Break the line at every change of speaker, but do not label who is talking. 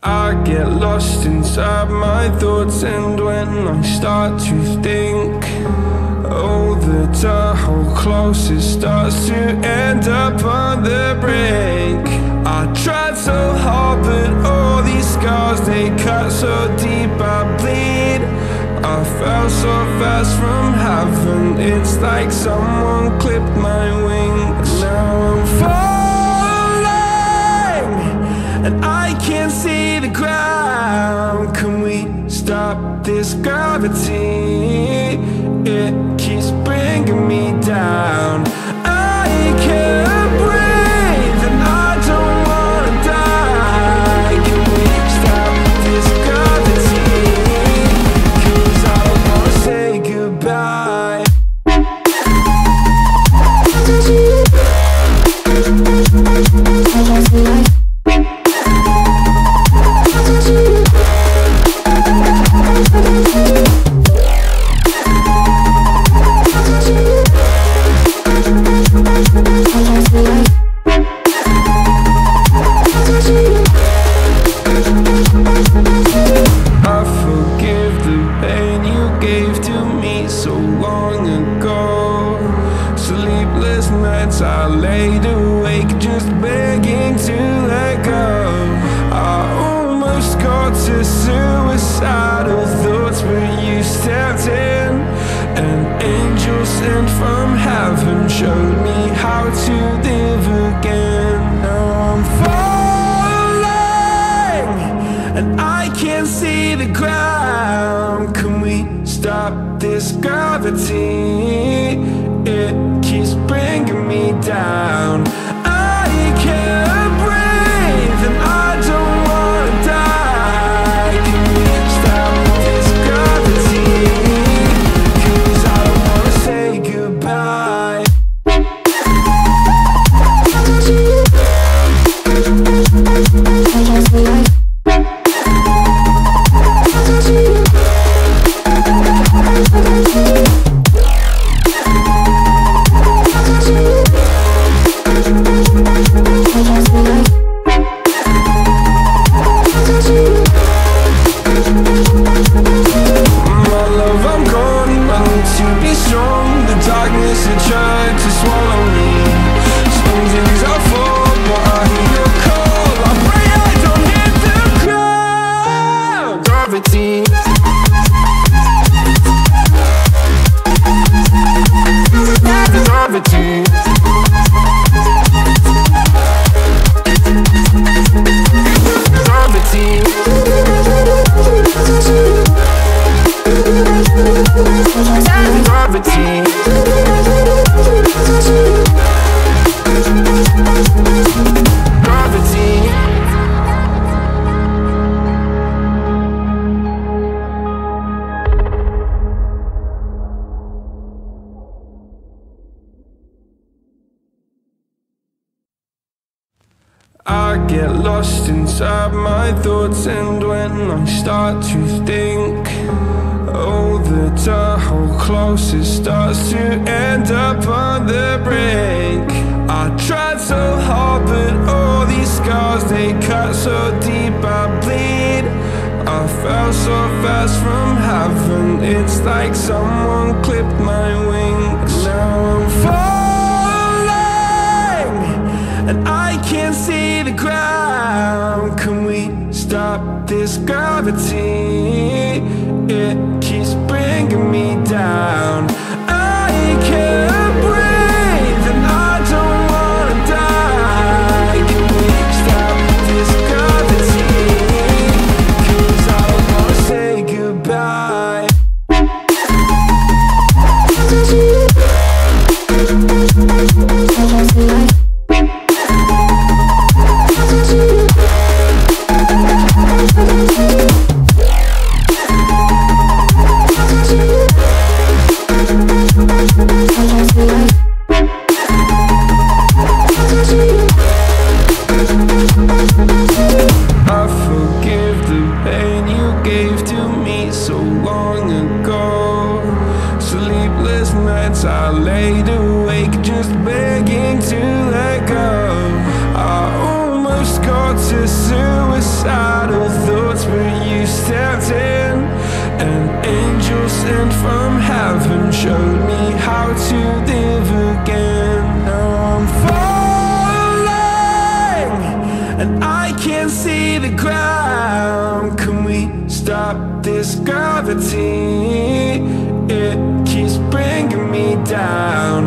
I get lost inside my thoughts, and when I start to think, oh, the Tahoe close, it starts to end up on the brink. I tried so hard, but all these scars, they cut so deep I bleed. I fell so fast from heaven, it's like someone clipped my wings. Now I'm falling, and I can't see the ground. Can we stop this gravity? It keeps bringing me down. I can't breathe, and I don't wanna die. Can we stop this gravity? 'Cause I don't wanna say goodbye. I laid awake just begging to let go. I almost got to suicidal thoughts, but you stepped in. An angel sent from heaven showed me how to live again. Now I'm falling, and I can't see the ground. Can we stop this gravity? It keeps bringing me down. I can't breathe, and I don't wanna die. Can we stop this gravity? 'Cause I don't wanna say goodbye. I get lost inside my thoughts, and when I start to think, oh, the Tahoe close, it starts to end up on the brink. I tried so hard, but all these scars, they cut so deep I bleed. I fell so fast from heaven, it's like someone clipped my wings. Now I'm falling, and I can't see the ground. Can we stop this gravity? It keeps bringing me down. I can't breathe, and I don't wanna die. Can we stop this gravity? 'Cause I don't wanna say goodbye. I laid awake just begging to let go. I almost got to suicidal sent from heaven showed me how to live again. Now I'm falling and I can't see the ground. Can we stop this gravity? It keeps bringing me down.